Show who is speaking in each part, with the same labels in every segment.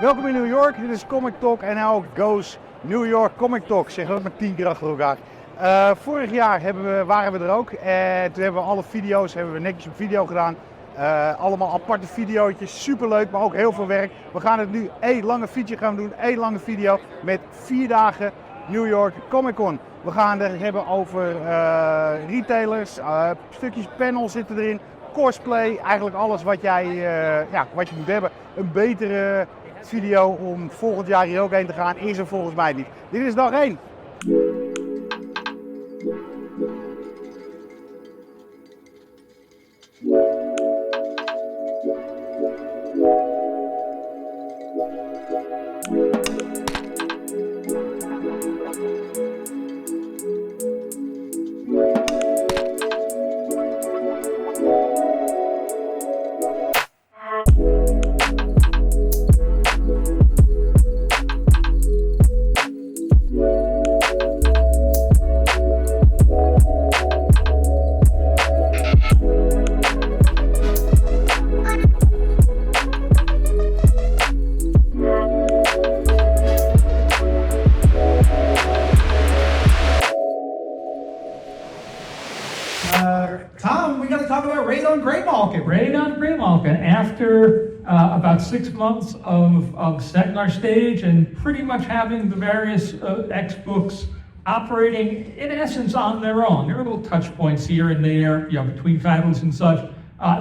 Speaker 1: Welkom in New York, dit is Comic Talk en now goes New York Comic Talk. Zeg dat maar 10 keer achter elkaar. Vorig jaar waren we er ook en toen hebben we alle video's netjes op video gedaan. Allemaal aparte video's, superleuk, maar ook heel veel werk. We gaan het nu één lange feature gaan doen, één lange video met 4 dagen New York Comic Con. We gaan het hebben over retailers, stukjes panel zitten erin, cosplay, eigenlijk alles wat wat je moet hebben. Een betere video om volgend jaar hier ook heen te gaan is er volgens mij niet. Dit is dag 1.
Speaker 2: Tom, we got to talk about Raid on Graymalkin.
Speaker 3: Raid on Graymalkin. After about 6 months of setting our stage and pretty much having the various X-books operating in essence on their own. There are little touch points here and there, between titles and such.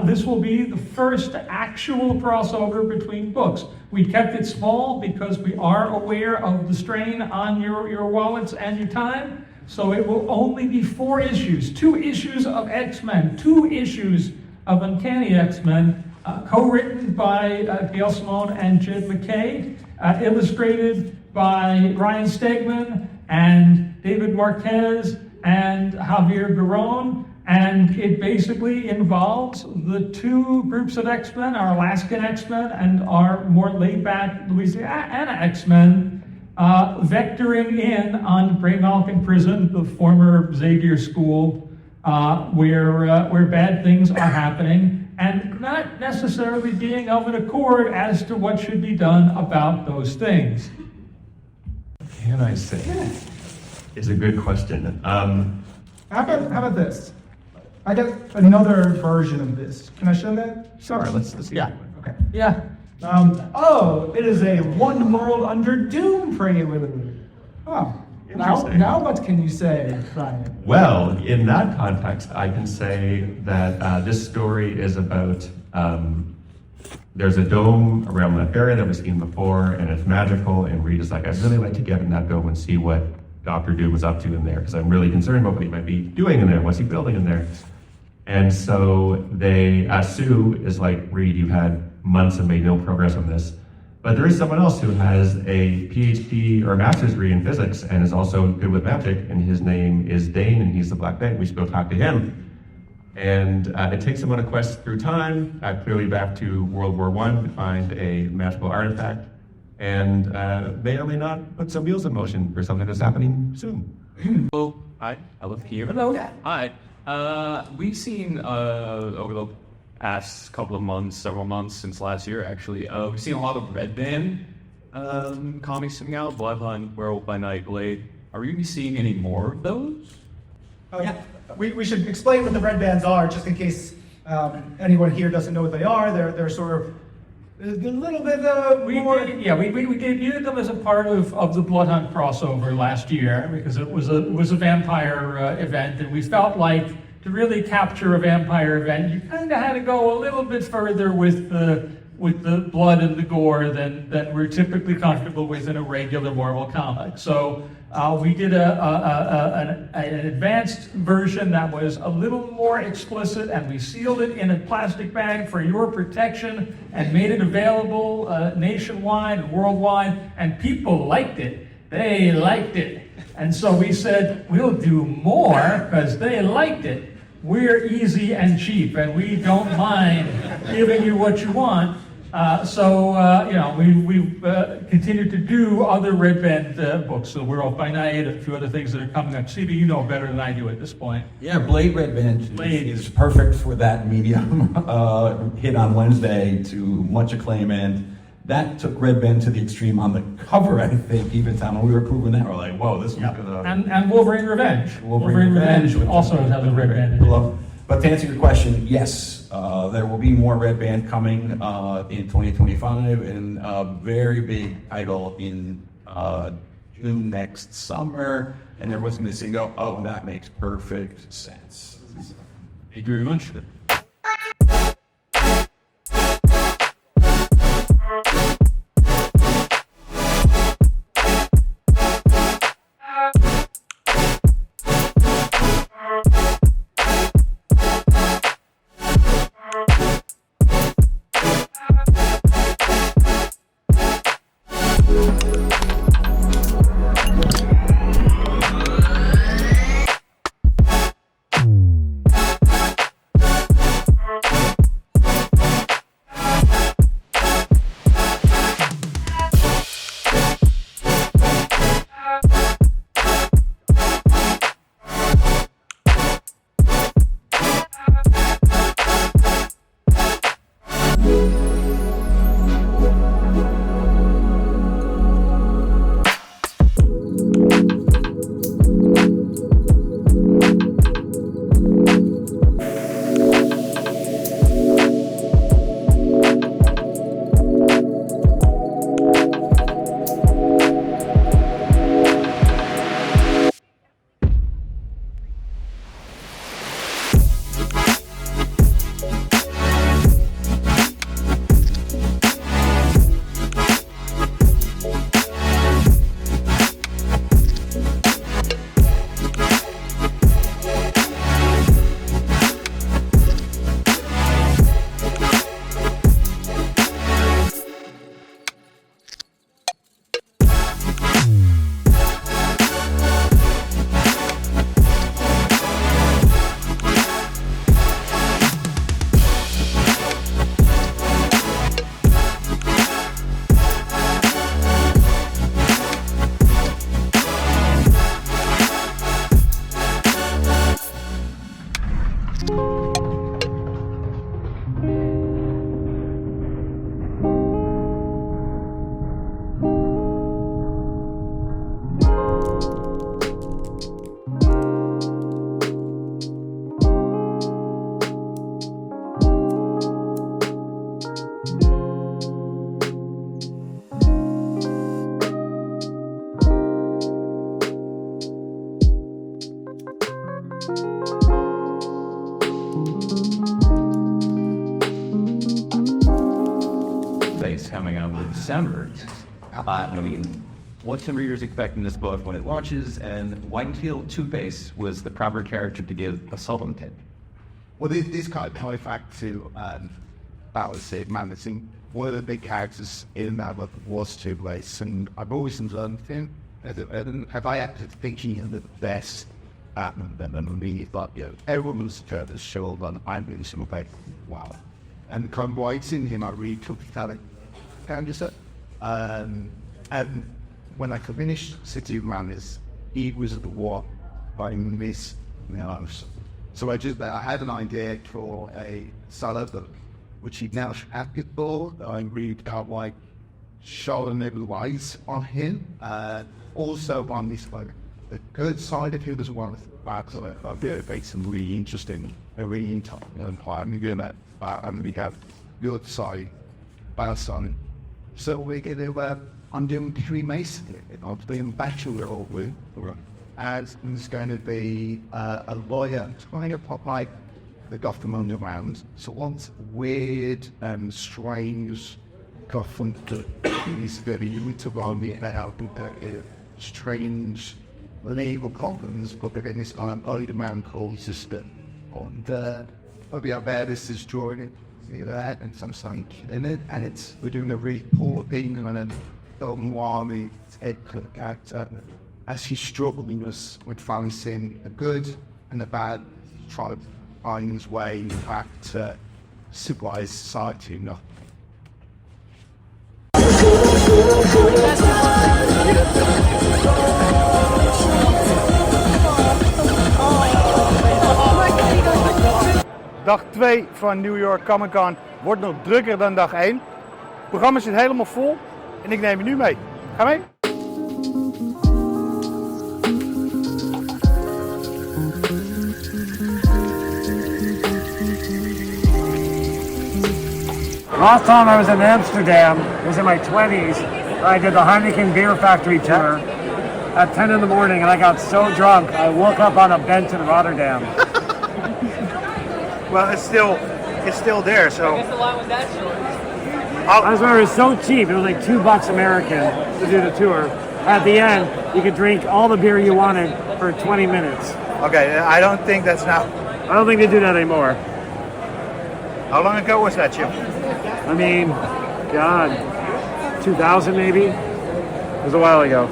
Speaker 3: This will be the first actual crossover between books. We kept it small because we are aware of the strain on your wallets and your time. So it will only be 4 issues, 2 issues of X-Men, 2 issues of Uncanny X-Men, co-written by Gail Simone and Jed MacKay, illustrated by Ryan Stegman and David Marquez and Javier Garrón. And it basically involves the 2 groups of X-Men, our Alaskan X-Men and our more laid-back Louisiana X-Men, vectoring in on Graymalkin Prison, the former Xavier School, where bad things are happening, and not necessarily being of an accord as to what should be done about those things.
Speaker 4: Can I say? Is a good question.
Speaker 2: How about this? I got another version of this. Can I show that?
Speaker 4: Sure, let's see.
Speaker 2: Yeah. Okay.
Speaker 3: Yeah.
Speaker 2: It is a One World Under Doom prelude. Oh, now what can you say, Ryan?
Speaker 4: Well, in that context, I can say that this story is about, there's a dome around that area that we've seen before, and it's magical, and Reed is like, I'd really like to get in that dome and see what Dr. Doom was up to in there, because I'm really concerned about what he might be doing in there, what's he building in there. And so Sue is like, Reed, you've had months and made no progress on this. But there is someone else who has a PhD or a master's degree in physics and is also good with magic, and his name is Dane, and he's the Black Knight. We should go talk to him. And it takes him on a quest through time, clearly back to World War I, to find a magical artifact, and may or may not put some wheels in motion for something that's happening soon.
Speaker 5: Hello, hi, I live here.
Speaker 3: Hello.
Speaker 5: Hi. We've seen over the past couple of months, several months since last year actually, we've seen a lot of Red Band comics coming out, Blood Hunt, Werewolf by Night, Blade. Are we seeing any more of those?
Speaker 2: Oh yeah, we should explain what the Red Bands are, just in case anyone here doesn't know what they are. They're sort of a little bit more.
Speaker 3: We debuted them as a part of the Blood Hunt crossover last year because it was a vampire event, and we felt like to really capture a vampire event, you kind of had to go a little bit further with the blood and the gore than we're typically comfortable with in a regular Marvel comic. So we did an advanced version that was a little more explicit, and we sealed it in a plastic bag for your protection and made it available nationwide and worldwide, and people liked it. They liked it. And so we said, we'll do more because they liked it. We're easy and cheap, and we don't mind giving you what you want. We've continued to do other Red Band books, the Werewolf by Night, a few other things that are coming up. CB, you know better than I do at this point.
Speaker 6: Yeah, Blade Red Band is perfect for that medium. Hit on Wednesday to much acclaim, and That took Red Band to the extreme on the cover, I think, even time when we were proving that, we're like, whoa, this is gonna...
Speaker 3: And Wolverine Revenge.
Speaker 6: Wolverine Revenge
Speaker 3: also has a red band. in it.
Speaker 6: But to answer your question, yes, there will be more Red Band coming in 2025, and a very big title in June next summer, and everyone's going to say, oh, that makes perfect sense.
Speaker 5: Thank you very much.
Speaker 7: Coming out in December. I mean, what some readers expect in this book when it launches, and why do you feel Two-Face was the proper character to give a Sullivan?
Speaker 1: Well, this kind of ties back to Battleship Madison. One of the big characters in that book was Two-Face, and I've always learned him. Have I acted thinking of the best Batman than the movie? But everyone was turned to show on I'm really sympathetic. Wow. And the kind of writing him, I really took that. And when I finished City of Madness, he was at the war by Miss Milhouse. So I had an idea for a solo book, which he now acted for. I really felt like shining light on him. Also on this like the good side of him as well as the bad side. I feel it makes him really interesting, really interesting. I'm doing that, and we have good side, bad side. So we're going to, I'm doing Freemason. I'm doing Bachelor of Law. As there's going to be a lawyer trying to pop like the Gotham Underground. So what's weird and strange Gotham is very utilized about strange legal problems, but then this old man called Sister. And I'll be up there, this is drawing that and some sign in it, and we're doing a reporting on an Army head character as he's struggling with balancing the good and the bad, trying to find his way back to civilized society. Dag 2 van New York Comic Con wordt nog drukker dan dag 1. Het programma zit helemaal vol en ik neem je nu mee. Ga mee.
Speaker 8: Last time I was in Amsterdam, I was in my 20s. I did the Heineken Beer Factory tour at 10 in the morning, and I got so drunk I woke up on a bench in Rotterdam.
Speaker 1: Well, it's still there, so.
Speaker 9: I guess the line was that short.
Speaker 8: I just remember it was so cheap. It was like $2 American to do the tour. At the end, you could drink all the beer you wanted for 20 minutes.
Speaker 1: Okay, I don't think that's now.
Speaker 8: I don't think they do that anymore.
Speaker 1: How long ago was that, Jim?
Speaker 8: I mean, God, 2000 maybe? It was a while ago.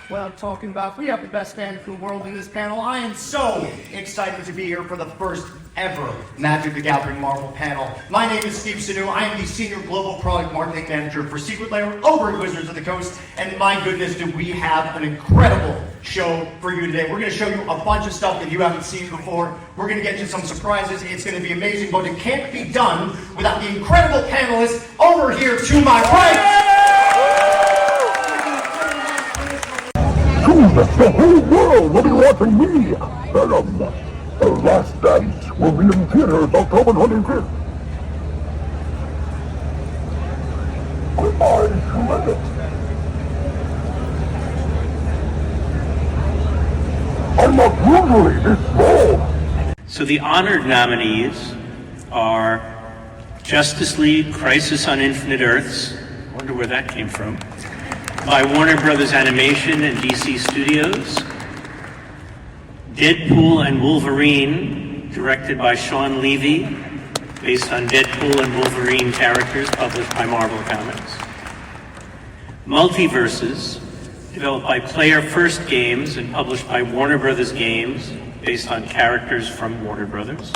Speaker 10: What I'm talking about. We have the best fan in the world in this panel. I am so excited to be here for the first ever Magic the Gathering Marvel panel. My name is Steve Sanu. I am the Senior Global Product Marketing Manager for Secret Lair over at Wizards of the Coast. And my goodness, do we have an incredible show for you today. We're going to show you a bunch of stuff that you haven't seen before. We're going to get you some surprises. It's going to be amazing, but it can't be done without the incredible panelists over here to my right.
Speaker 11: The whole world will be watching me, Venom. The Last Dance will be in theaters October 25th. I dread it. I'm not usually this bold.
Speaker 12: So the honored nominees are Justice League Crisis on Infinite Earths, I wonder where that came from, by Warner Brothers Animation and DC Studios, Deadpool and Wolverine, directed by Sean Levy, based on Deadpool and Wolverine characters published by Marvel Comics, Multiverses, developed by Player First Games and published by Warner Brothers Games, based on characters from Warner Brothers,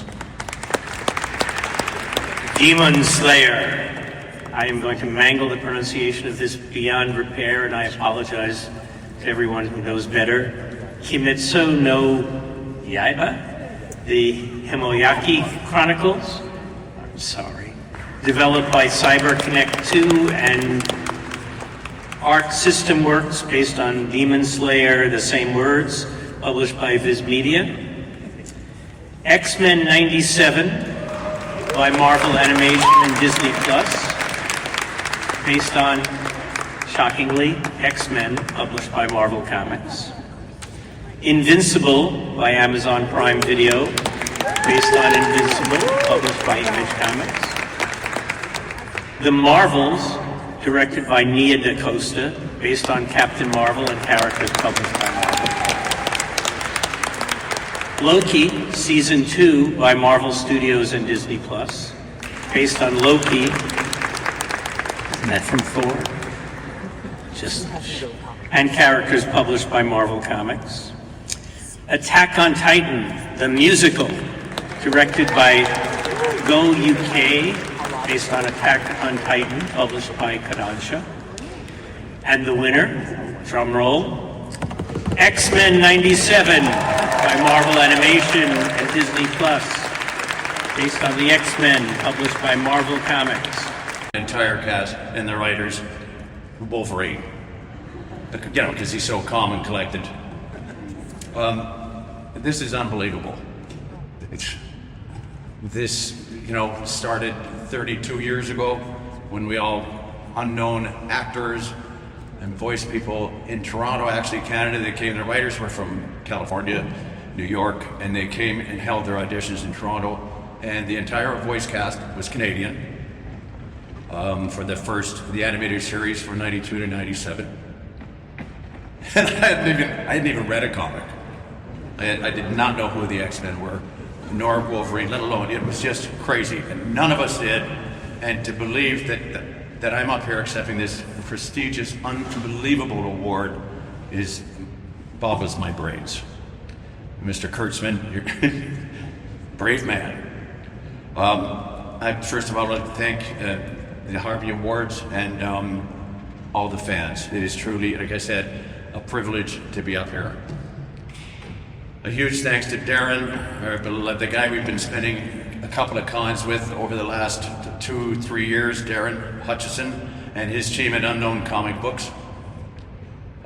Speaker 12: Demon Slayer. I am going to mangle the pronunciation of this beyond repair, and I apologize to everyone who knows better. Kimetsu no Yaiba, the Himoyaki Chronicles. I'm sorry. Developed by CyberConnect 2 and Arc System Works, based on Demon Slayer, The Same Words, published by Viz Media. X-Men 97 by Marvel Animation and Disney Plus, based on, shockingly, X-Men, published by Marvel Comics. Invincible by Amazon Prime Video, based on Invincible, published by Image Comics. The Marvels, directed by Nia DaCosta, based on Captain Marvel and characters published by Marvel. Loki, Season 2 by Marvel Studios and Disney Plus, based on Loki. Isn't that from Thor? And characters published by Marvel Comics. Attack on Titan, the musical, directed by Go UK, based on Attack on Titan, published by Kodansha. And the winner, drum roll, X-Men 97 by Marvel Animation and Disney Plus, based on the X-Men, published by Marvel Comics.
Speaker 9: The entire cast and the writers, Wolverine, you know, because he's so calm and collected. This is unbelievable. This, you know, started 32 years ago when we all unknown actors and voice people in Toronto, actually Canada, they came, the writers were from California, New York, and they came and held their auditions in Toronto, and the entire voice cast was Canadian for the animated series from 92 to 97. And I hadn't even read a comic. I did not know who the X-Men were, nor Wolverine, let alone, it was just crazy, and none of us did. And to believe that I'm up here accepting this prestigious, unbelievable award is boggles my brains. Mr. Kurtzman, you're brave man. I first of all like to thank the Harvey Awards and all the fans. It is truly, like I said, a privilege to be up here. A huge thanks to Darren, the guy we've been spending a couple of cons with over the last 2-3 years, Darren Hutchison and his team at Unknown Comic Books.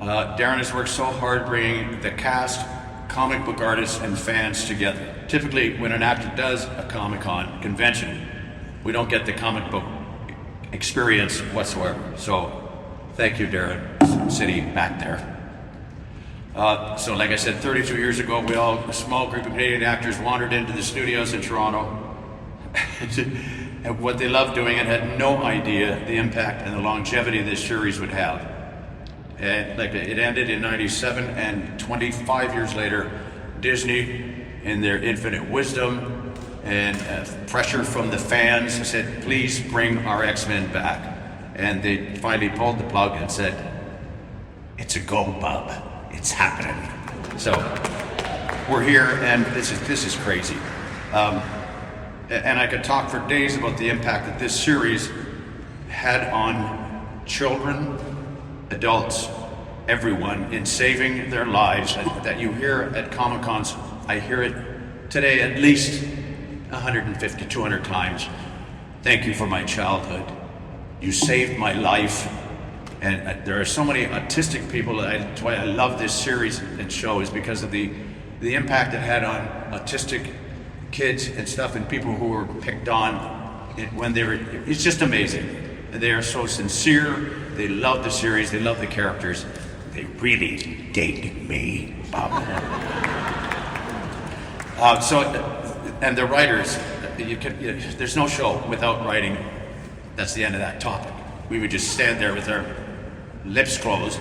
Speaker 9: Darren has worked so hard bringing the cast, comic book artists, and fans together. Typically, when an actor does a Comic-Con convention, we don't get the comic book experience whatsoever. So, thank you, Darren, sitting back there. So like I said, 32 years ago, a small group of Canadian actors wandered into the studios in Toronto. And what they loved doing and had no idea the impact and the longevity this series would have. And like it ended in 97, and 25 years later, Disney, in their infinite wisdom and pressure from the fans, said, please bring our X-Men back. And they finally pulled the plug and said, it's a go, bub. It's happening. So we're here, and this is crazy. And I could talk for days about the impact that this series had on children, adults, everyone, in saving their lives. That you hear at Comic-Cons, I hear it today at least 150, 200 times. Thank you for my childhood. You saved my life. And there are so many autistic people. That's why I love this series and show, is because of the impact it had on autistic kids and stuff, and people who were picked on when they were. It's just amazing. And they are so sincere. They love the series. They love the characters. They really dated me, Bob. And the writers. There's no show without writing. That's the end of that topic. We would just stand there with our lips closed.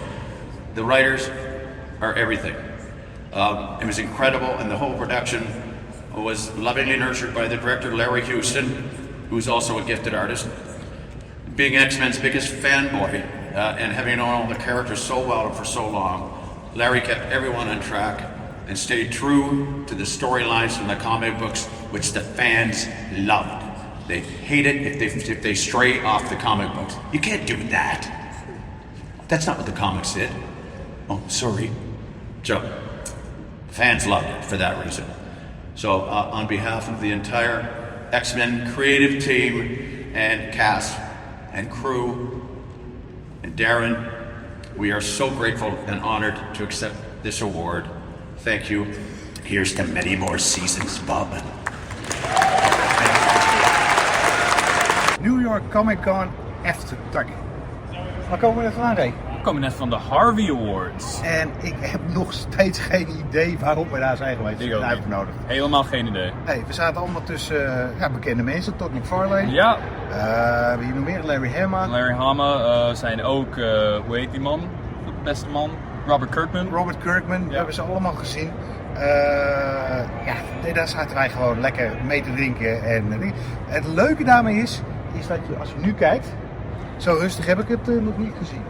Speaker 9: The writers are everything. It was incredible, and the whole production was lovingly nurtured by the director, Larry Houston, who's also a gifted artist. Being X-Men's biggest fanboy, and having known all the characters so well and for so long, Larry kept everyone on track and stayed true to the storylines from the comic books, which the fans loved. They hate it if they stray off the comic books. You can't do that. That's not what the comics did. Oh, sorry. So, fans loved it for that reason. So, on behalf of the entire X-Men creative team and cast and crew and Darren, we are so grateful and honored to accept this award. Thank you. Here's to many more seasons, Bob.
Speaker 1: New York Comic Con After Dark. Waar komen we net vandaan, Ray?
Speaker 13: We komen net van de Harvey Awards.
Speaker 1: En ik heb nog steeds geen idee waarom we daar zijn geweest.
Speaker 13: Ik ook niet.
Speaker 1: Uitgenodigd.
Speaker 13: Helemaal geen idee.
Speaker 1: Hey, we zaten allemaal tussen bekende mensen. Todd McFarlane.
Speaker 13: Ja.
Speaker 1: Wie nog meer? Larry Hama.
Speaker 13: Larry Hama zijn ook, hoe heet die man? De beste man? Robert Kirkman.
Speaker 1: Robert Kirkman, we hebben ze allemaal gezien. Daar zaten wij gewoon lekker mee te drinken. En het leuke daarmee is dat je, als je nu kijkt, zo rustig heb ik het nog niet gezien.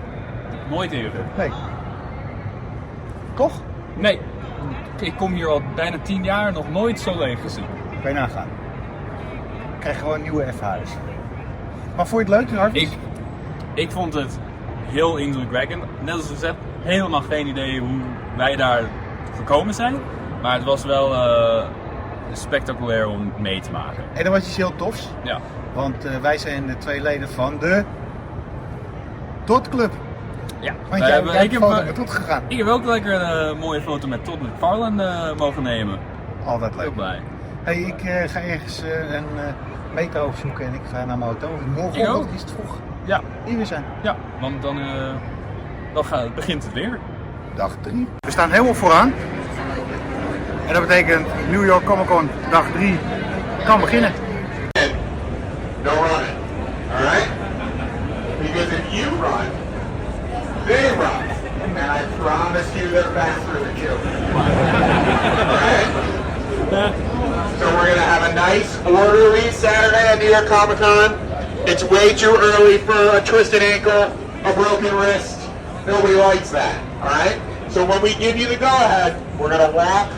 Speaker 13: Nooit eerder.
Speaker 1: Nee. Toch?
Speaker 13: Nee. Ik kom hier al bijna 10 jaar, nog nooit zo leeg gezien.
Speaker 1: Kan je nagaan. Ik krijg gewoon nieuwe ervaring. Maar vond je het leuk, Arvid?
Speaker 13: Ik vond het heel indrukwekkend. Net als ik zeg, helemaal geen idee hoe wij daar gekomen zijn. Maar het was wel spectaculair om mee te maken.
Speaker 1: En dan was iets heel tofs.
Speaker 13: Ja.
Speaker 1: Want wij zijn de 2 leden van de Todd Club.
Speaker 13: Ja.
Speaker 1: Want jij hebt een foto met Todd gegaan.
Speaker 13: Ik heb ook lekker een mooie foto met Todd McFarlane mogen nemen.
Speaker 1: Altijd leuk.
Speaker 13: Heel blij.
Speaker 1: Hey, ik ga ergens een metro opzoeken en ik ga naar mijn auto. Morgenochtend is het vroeg.
Speaker 13: Ja.
Speaker 1: Hier weer zijn.
Speaker 13: Ja, want dan begint het weer.
Speaker 1: Dag 3. We staan helemaal vooraan. En dat betekent New York Comic Con dag 3 kan beginnen.
Speaker 11: No running, alright? Because if you run, they run. And I promise you they're faster than you. Alright? So we're gonna have a nice, orderly Saturday at New York Comic Con. It's way too early for a twisted ankle, a broken wrist. Nobody likes that, alright? So when we give you the go-ahead, we're gonna walk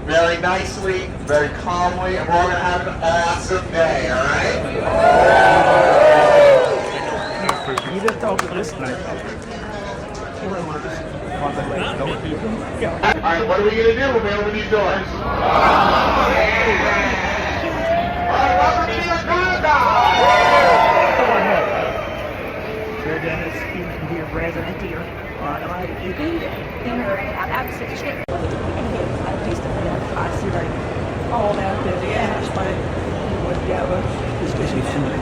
Speaker 11: very nicely, very calmly, and we're all gonna have an awesome day, alright? Alright, what are we gonna do when we open these doors? Alright, welcome to New York Comic Con!
Speaker 14: Sir Dennis, hier resident hier. Je kunt artiesten van all out there, the ass, but whatever. This is something.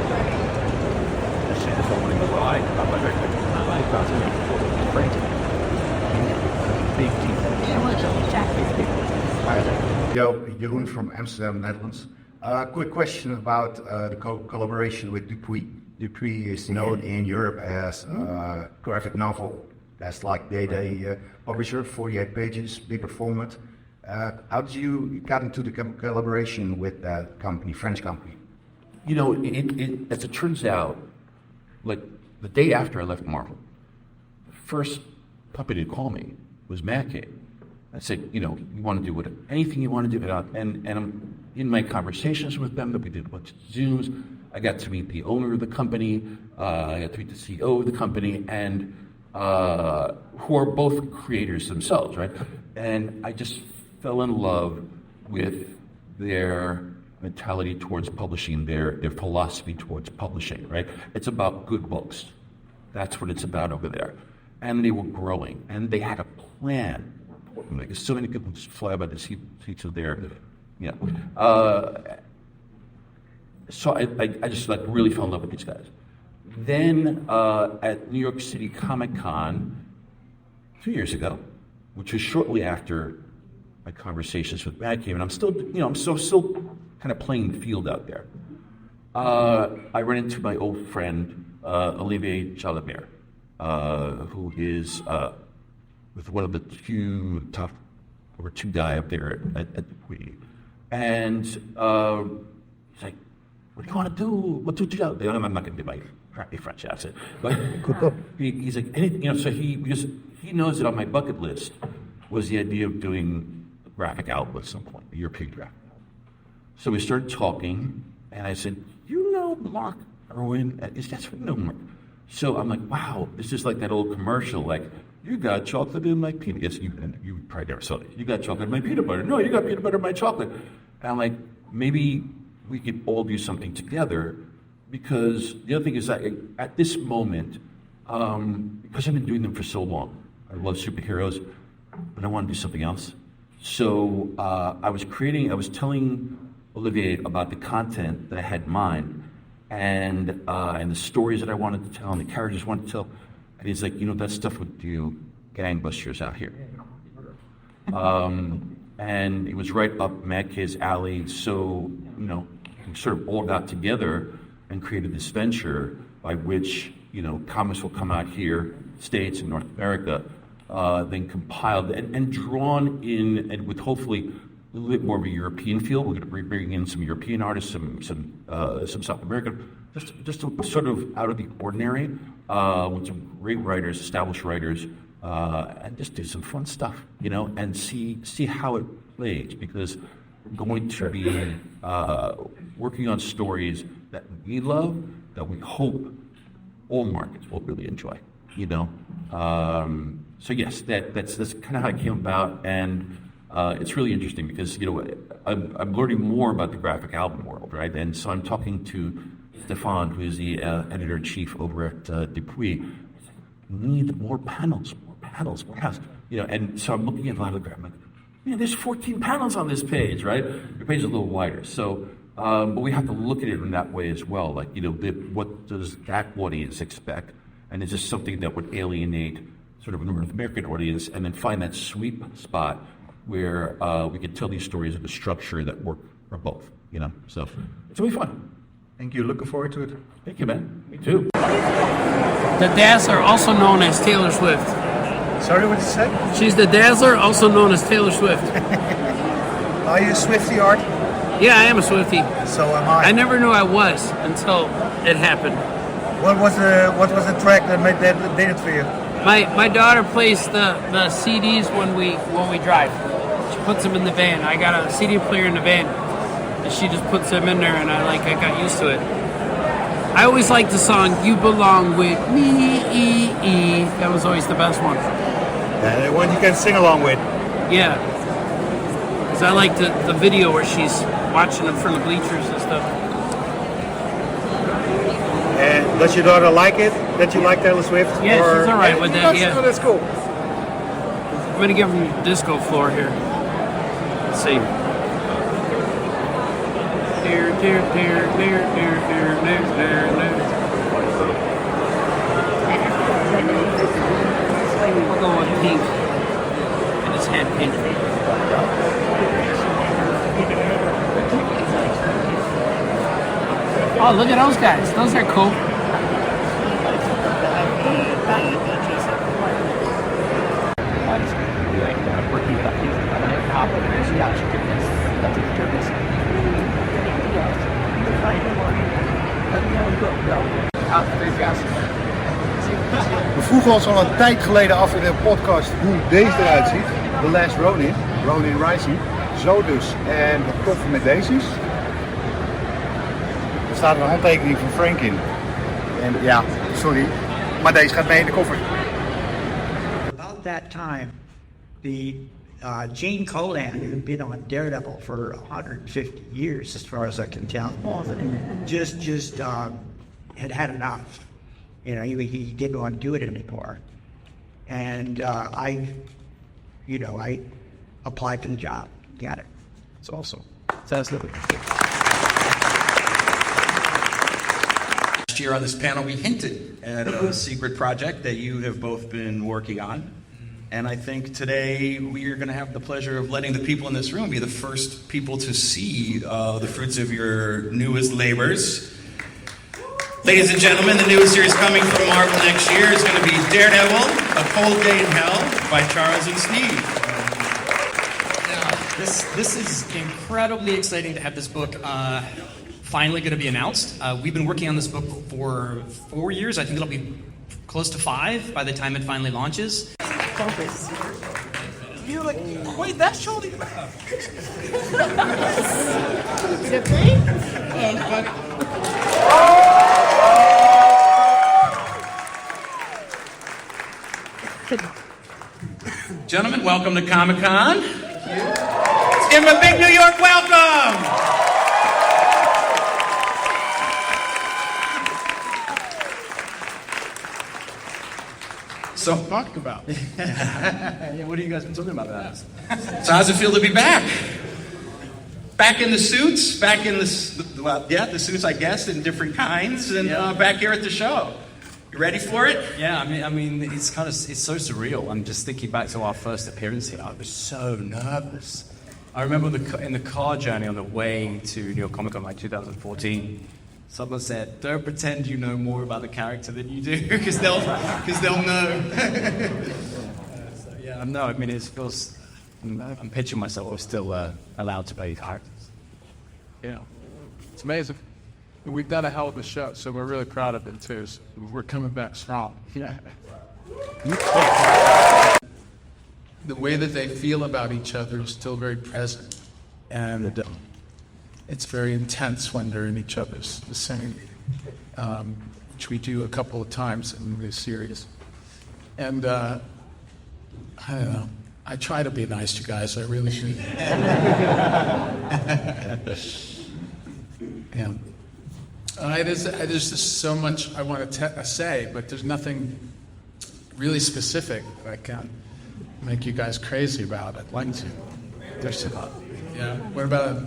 Speaker 14: As soon as I want to go by, I'm like, I've got to make frantic. Big team. Yeah, well, exactly.
Speaker 15: Yo, Jeroen from Amsterdam, Netherlands. Quick question about the collaboration with Dupuis. Dupuis is known in Europe as a graphic novel. That's like they publisher, 48 pages, bigger format. How did you get into the collaboration with that company, French company?
Speaker 16: You know, as it turns out, like the day after I left Marvel, the first puppet to call me was Mad Cave. I said, you know, you want to do anything you want to do, and I'm in my conversations with them that we did a bunch of Zooms. I got to meet the owner of the company. I got to meet the CEO of the company, and who are both creators themselves, right? And I just fell in love with their mentality towards publishing, their philosophy towards publishing, right? It's about good books. That's what it's about over there. And they were growing, and they had a plan. Like so many people just fly by the seats of their, you know. So I just like really fell in love with these guys. Then at New York City Comic Con 2 years ago, which was shortly after my conversations with Mad Cave, and I'm still, you know, I'm still kind of playing the field out there. I ran into my old friend Olivier Jalabert, who is with one of the top two guy up there at Dupuis, and he's like, "What do you want to do? What do you do?" I'm not going to do my crappy French accent, but he's like, anything, you know. So because he knows that on my bucket list was the idea of doing a graphic outlet at some point, a European graphic. So we started talking, and I said, "You know Mark Irwin? That's what no Mark." So I'm like, "Wow, this is like that old commercial, like." You got chocolate in my peanut. Yes, you probably never saw it. You got chocolate in my peanut butter. No, you got peanut butter in my chocolate. And I'm like, maybe we could all do something together, because the other thing is that at this moment, because I've been doing them for so long, I love superheroes, but I want to do something else. So I was telling Olivier about the content that I had in mind, and the stories that I wanted to tell, and the characters I wanted to tell. And he's like, you know, that stuff would do gangbusters out here. And it was right up Mad Cave's alley. So, you know, we sort of all got together and created this venture by which, you know, comics will come out here, States and North America, then compiled and drawn in, and with hopefully a little bit more of a European feel. We're going to be bringing in some European artists, some South American, just sort of out of the ordinary, with some great writers, established writers, and just do some fun stuff, you know, and see how it plays because we're going to be working on stories that we love, that we hope all markets will really enjoy. So yes, that's kind of how it came about, and it's really interesting because I'm learning more about the graphic album world, right? And so I'm talking to Stefan, who is the editor-in-chief over at Dupuis. We need more panels. And so I'm looking at a lot of the graphic. I'm like, man, there's 14 panels on this page, right? The page is a little wider. So, but we have to look at it in that way as well. Like, what does that audience expect? And is this something that would alienate sort of a North American audience, and then find that sweet spot where we can tell these stories of a structure that work for both, So it's really fun.
Speaker 1: Thank you. Looking forward to it.
Speaker 16: Thank you, man. Me too.
Speaker 17: The Dazzler, also known as Taylor Swift.
Speaker 1: Sorry, what did you say?
Speaker 17: She's the Dazzler, also known as Taylor Swift.
Speaker 1: Are you a Swiftie, Art?
Speaker 17: Yeah, I am a Swiftie.
Speaker 1: So am I.
Speaker 17: I never knew I was until it happened.
Speaker 1: What was the track that did it for you?
Speaker 17: My daughter plays the CDs when we drive. She puts them in the van. I got a CD player in the van, and she just puts them in there, and I got used to it. I always liked the song "You Belong with Me." That was always the best one.
Speaker 1: Yeah, the one you can sing along with.
Speaker 17: Yeah, because I like the video where she's watching them from the bleachers and stuff.
Speaker 1: And does your daughter like it? That you like Taylor Swift?
Speaker 17: Yeah, she's all right with that. Yeah,
Speaker 1: that's cool.
Speaker 17: I'm gonna give him disco floor here. Let's see. We'll go with pink. And his head painted. Oh, look at those guys. Those are cool.
Speaker 1: We vroegen ons al een tijd geleden af in de podcast hoe deze eruit ziet. The Last Ronin, Ronin Rising. Zo dus. En de koffer met daisies. Er staat een handtekening van Frank in. En ja, sorry, maar deze gaat mee in de koffer.
Speaker 18: About that time, Gene Colan had been on Daredevil for 150 years, as far as I can tell. Just had enough. He didn't want to do it anymore. And I applied for the job. Got it.
Speaker 19: It's awesome. Sounds lovely.
Speaker 20: Last year on this panel, we hinted at a secret project that you have both been working on. And I think today we are going to have the pleasure of letting the people in this room be the first people to see the fruits of your newest labors. Ladies and gentlemen, the newest series coming from Marvel next year is going to be Daredevil, A Cold Day in Hell by Charles and Steve.
Speaker 21: This is incredibly exciting to have this book finally going to be announced. We've been working on this book for 4 years. I think it'll be close to 5 by the time it finally launches.
Speaker 18: Focus.
Speaker 21: You're like, wait, that's Charlie.
Speaker 20: Gentlemen, welcome to Comic-Con. Let's give them a big New York welcome. So,
Speaker 19: talking about. Yeah, what have you guys been talking about that?
Speaker 20: So how's it feel to be back? Back in the suits, back in the suits, I guess, in different kinds, and back here at the show. You ready for it?
Speaker 5: Yeah, I mean, it's so surreal. I'm just thinking back to our first appearance here. I was so nervous. I remember in the car journey on the way to New York Comic Con, like 2014. Someone said, "Don't pretend you know more about the character than you do, because they'll know." So, yeah, no, I mean, it feels. I'm picturing myself. We're still allowed to play characters.
Speaker 19: Yeah, it's amazing. We've done a hell of a show, so we're really proud of it too. So we're coming back strong. Yeah. the way that they feel about each other is still very present. And it's very intense when they're in each other's vicinity, which we do a couple of times in this series. And I don't know. I try to be nice to guys. I really should. Yeah. There's just so much I want to say, but there's nothing really specific that I can make you guys crazy about. I'd like to. There's a lot. Yeah. What about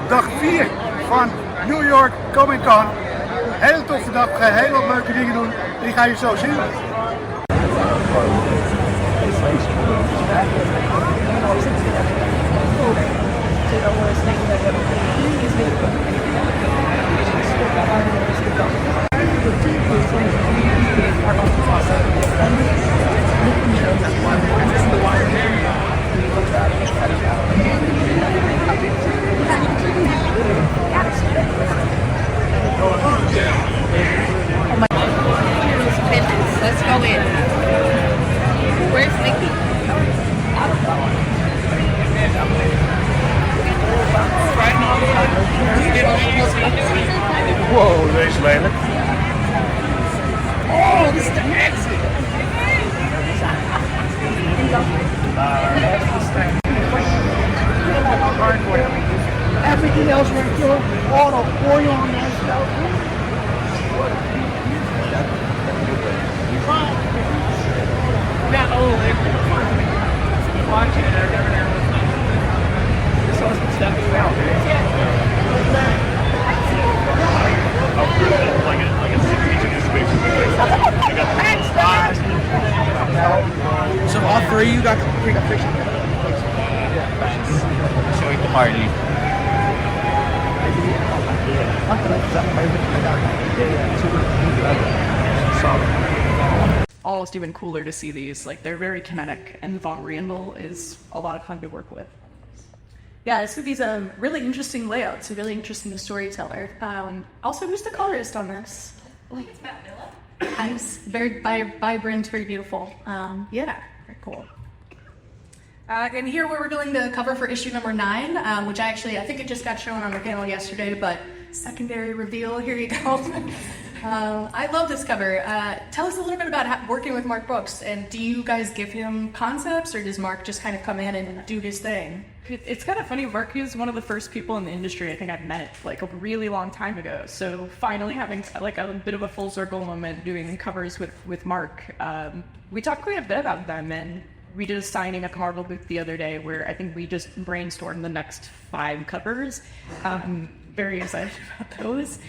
Speaker 1: dag 4 van New York Comic Con. Hele toffe dag, we gaan heel wat leuke dingen doen. Die ga je zo zien.
Speaker 4: Let's go in. Where's Mickey?
Speaker 1: Wow, deze lelijk.
Speaker 4: Oh, this is the exit.
Speaker 18: Everything else right there, all the oil on that stuff.
Speaker 4: Not old. Watch it. This one's been stuck around.
Speaker 10: So all three of you got to bring a picture.
Speaker 7: Showing the party.
Speaker 22: Almost even cooler to see these. Like, they're very kinetic, and Von Riendel is a lot of fun to work with.
Speaker 23: Yeah, this movie's a really interesting layout. It's a really interesting storyteller. Also, who's the colorist on this? I think it's Matt Miller. Nice, very vibrant, very beautiful. Yeah, very cool. And here we're revealing the cover for issue number 9, which I think it just got shown on the panel yesterday, but secondary reveal, here you go. I love this cover. Tell us a little bit about working with Mark Brooks, and do you guys give him concepts, or does Mark just kind of come in and do his thing?
Speaker 22: It's kind of funny, Mark is one of the first people in the industry I think I've met, like, a really long time ago. So finally having, like, a bit of a full circle moment doing covers with Mark. We talked quite a bit about them, and we did a signing at the Marvel booth the other day where I think we just brainstormed the next 5 covers. Very excited about those.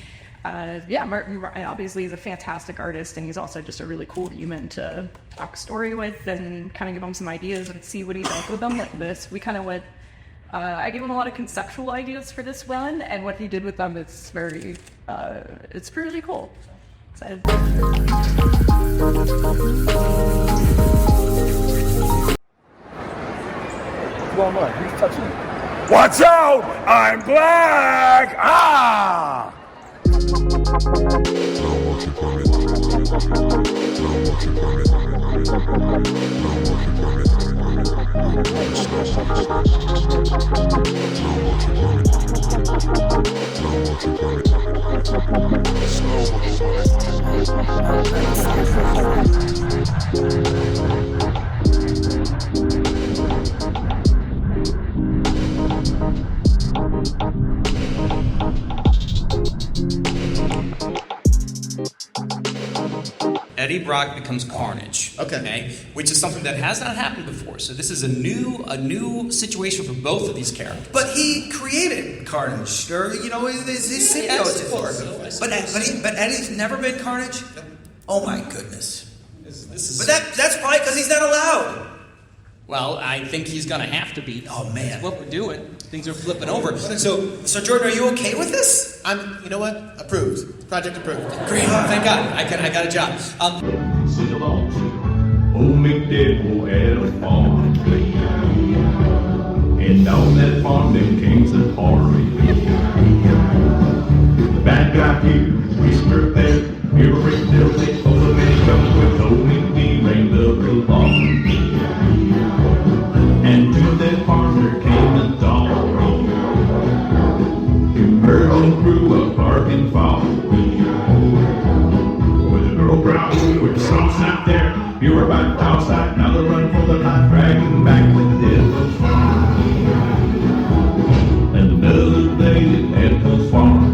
Speaker 22: Yeah, Martin obviously is a fantastic artist, and he's also just a really cool human to talk story with and kind of give him some ideas and see what he does with them. Like this, we kind of went, I gave him a lot of conceptual ideas for this run, and what he did with them is very, it's pretty cool. Excited.
Speaker 1: Watch out! I'm black! Ah!
Speaker 4: Slow
Speaker 2: Eddie Brock becomes Carnage. Okay. Which is something that has not happened before. So this is a new situation for both of these characters.
Speaker 3: But he created Carnage, or you know, his symbiote. But Eddie's never been Carnage. Oh my goodness. But that's probably because he's not allowed.
Speaker 2: Well, I think he's gonna have to be.
Speaker 3: Oh man,
Speaker 2: that's what we're doing. Things are flipping over.
Speaker 3: So Jordan, are you okay with this?
Speaker 6: You know what? Approved. Project approved.
Speaker 2: Great. Thank God. I got a job.
Speaker 11: Old McDevil had a farm, and on that farm them came some party. The bad guy here, whisper there, here right there, they told him it comes with old McD reigned up the law. And to that farm there came a dog. Merlin grew up barking fall. With a girl brown with socks out there, you were about outside, now they run for the life, dragging back the devil's farm. And another day at Devil's farm.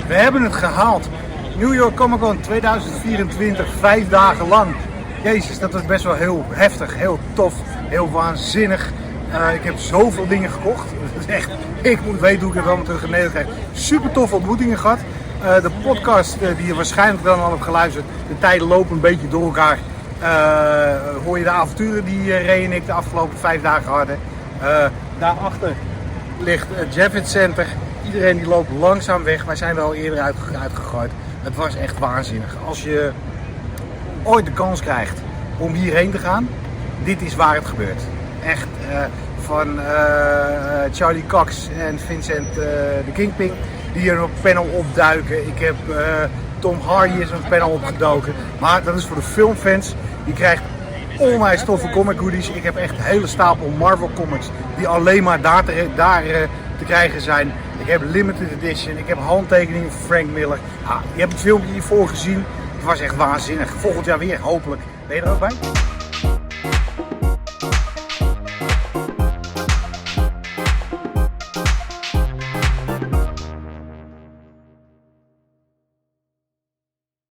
Speaker 1: We hebben het gehaald. New York Comic Con 2024, 5 dagen lang. Jezus, dat was best wel heel heftig, heel tof, heel waanzinnig. Ik heb zoveel dingen gekocht. Dat is echt, ik moet weten hoe ik het allemaal terug in Nederland krijg. Super toffe ontmoetingen gehad. De podcast die je waarschijnlijk dan al hebt geluisterd. De tijden lopen een beetje door elkaar. Hoor je de avonturen die Ray en ik de afgelopen 5 dagen hadden. Daarachter ligt het Javits Center. Iedereen die loopt langzaam weg. Wij zijn er al eerder uitgegooid. Het was echt waanzinnig. Als je ooit de kans krijgt om hierheen te gaan, dit is waar het gebeurt. Echt van Charlie Cox en Vincent de Kingpin die er op het panel opduiken. Ik heb Tom Hardy is op het panel opgedoken. Maar dat is voor de filmfans. Je krijgt onwijs toffe comic goodies. Ik heb echt een hele stapel Marvel comics die alleen maar daar te krijgen zijn. Ik heb limited edition, ik heb handtekeningen van Frank Miller. Je hebt het filmpje hiervoor gezien. Het was echt waanzinnig. Volgend jaar weer, hopelijk. Ben je er ook bij?